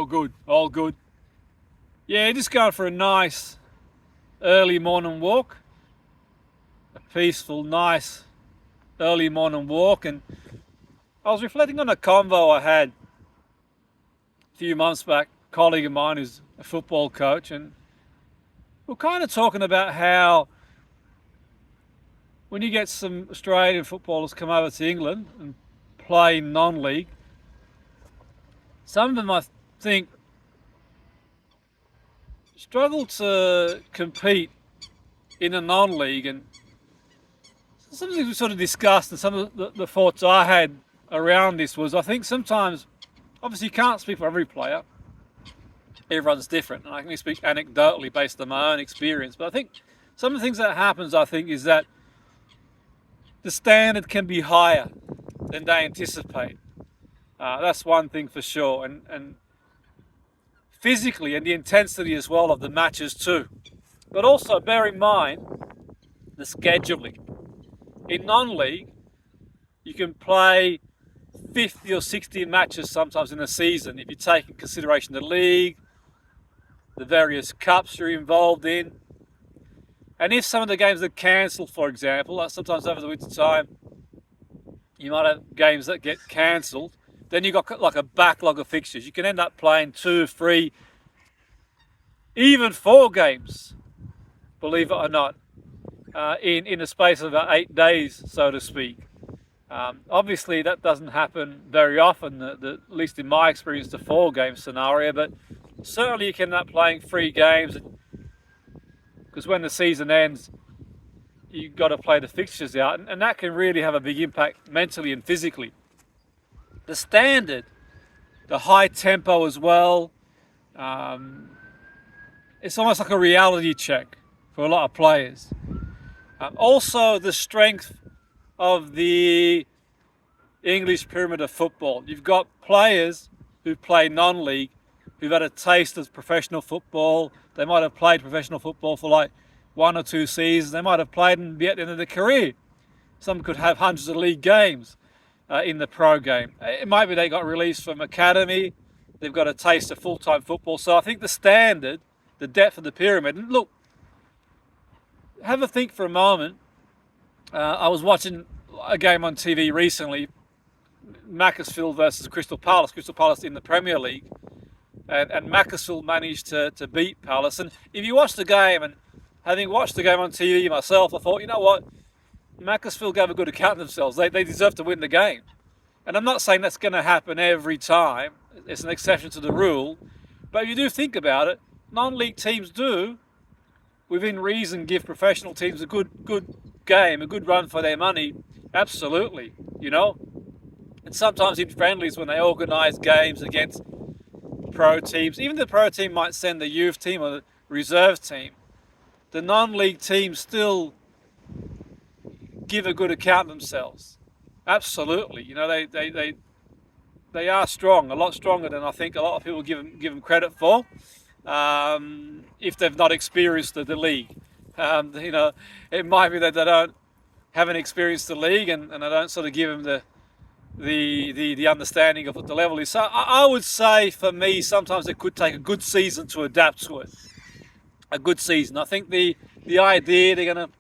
all good, all good. Yeah, just going for a nice early morning walk. A peaceful, nice early morning walk. And I was reflecting on a convo I had a few months back, a colleague of mine who's a football coach, and we're kind of talking about how when you get some Australian footballers come over to England and play non-league, some of them I think struggle to compete in a non-league, and something we sort of discussed, and some of the thoughts I had around this was, I think sometimes, obviously you can't speak for every player, everyone's different, and I can only speak anecdotally based on my own experience, but I think some of the things that happens, I think, is that the standard can be higher than they anticipate. That's one thing for sure, and physically, and the intensity as well of the matches too. But also bear in mind the scheduling. In non-league, you can play 50 or 60 matches sometimes in a season if you take in consideration the league, the various cups you're involved in. And if some of the games are cancelled, for example, like sometimes over the winter time, you might have games that get cancelled, then you've got like a backlog of fixtures. You can end up playing 2, 3, even 4 games, believe it or not, in the space of about 8 days, so to speak. Obviously, that doesn't happen very often, at least in my experience, the 4-game scenario, but certainly you can end up playing 3 games, because when the season ends, you've got to play the fixtures out, and that can really have a big impact mentally and physically. The standard, the high tempo as well, it's almost like a reality check for a lot of players. Also, the strength of the English pyramid of football. You've got players who play non-league, who've had a taste of professional football. They might have played professional football for like 1 or 2 seasons. They might have played and be at the end of their career. Some could have hundreds of league games in the pro game. It might be they got released from academy. They've got a taste of full-time football. So I think the standard, the depth of the pyramid, and look, have a think for a moment. I was watching a game on TV recently, Macclesfield versus Crystal Palace in the Premier League, and Macclesfield managed to beat Palace. And if you watch the game, and having watched the game on TV myself, I thought, you know what, Macclesfield gave a good account of themselves. They deserve to win the game. And I'm not saying that's going to happen every time. It's an exception to the rule. But if you do think about it, non-league teams do, within reason, give professional teams a good game, a good run for their money. Absolutely, you know. And sometimes in friendlies, when they organise games against pro teams, even the pro team might send the youth team or the reserve team, the non-league teams still give a good account of themselves. Absolutely, you know, they are strong, a lot stronger than I think a lot of people give them credit for. If they've not experienced the league, you know, it might be that they haven't experienced the league, and I don't sort of give them the understanding of what the level is. So I would say, for me, sometimes it could take a good season to adapt to it. A good season. I think the idea they're going to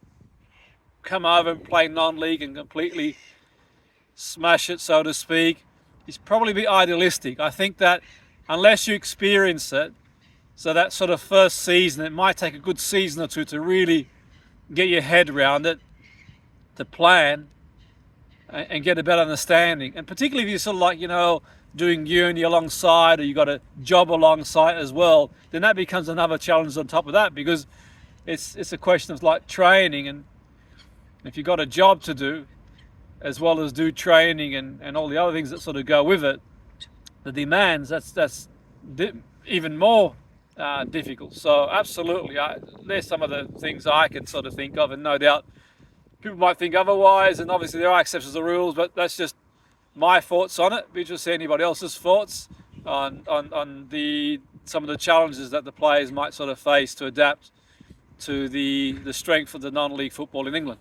come over and play non-league and completely smash it, so to speak, is probably a bit idealistic. I think that unless you experience it, so that sort of first season, it might take a good season or two to really get your head around it, to plan and get a better understanding. And particularly if you're sort of like, you know, doing uni alongside, or you got a job alongside as well, then that becomes another challenge on top of that, because it's a question of like training, and if you've got a job to do as well as do training and all the other things that sort of go with it, the demands, that's even more difficult. So absolutely, there's some of the things I can sort of think of, and no doubt people might think otherwise, and obviously there are exceptions to the rules, but that's just my thoughts on it. Be interested to see anybody else's thoughts on some of the challenges that the players might sort of face to adapt to the strength of the non-league football in England.